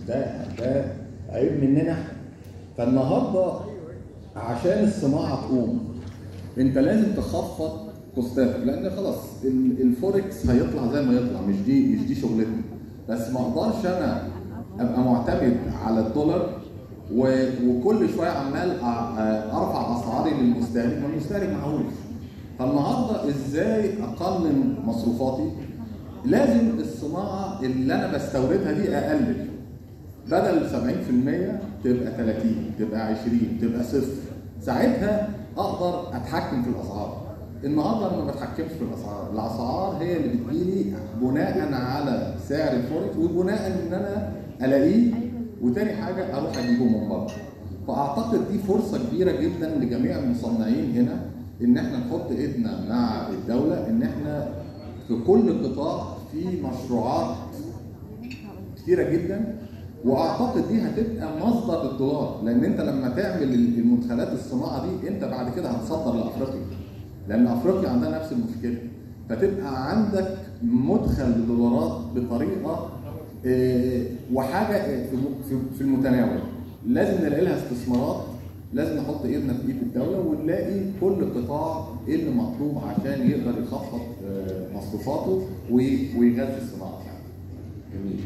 ده عيب مننا. فالنهارده عشان الصناعه تقوم انت لازم تخفض كوستاتك، لان خلاص الفوركس هيطلع زي ما يطلع، مش دي شغلتنا. بس ما اقدرش انا ابقى معتمد على الدولار وكل شويه عمال ارفع اسعاري للمستهلك، ما المستهلك معهوش. فالنهارده ازاي اقلل مصروفاتي؟ لازم الصناعه اللي انا بستوردها دي اقلل، بدل 70% تبقى 30، تبقى 20، تبقى صفر. ساعتها اقدر اتحكم في الاسعار. النهارده انا ما بتحكمش في الاسعار، الاسعار هي اللي بتجيلي بناء على سعر الفوركس وبناء ان انا الاقيه، وتاني حاجه اروح اجيبه من بره. فاعتقد دي فرصه كبيره جدا لجميع المصنعين هنا ان احنا نحط ايدنا مع الدوله، ان احنا في كل قطاع في مشروعات كتيره جدا، واعتقد دي هتبقى مصدر للدولار. لان انت لما تعمل المدخلات الصناعه دي انت بعد كده هتصدر لافريقيا، لان افريقيا عندها نفس المشكله. فتبقى عندك مدخل للدولارات بطريقه وحاجه في المتناول. لازم نلاقي لها استثمارات، لازم نحط ايدنا في ايد الدوله ونلاقي كل قطاع ايه اللي مطلوب عشان يقدر يخفض مصروفاته ويغذي الصناعه. جميل.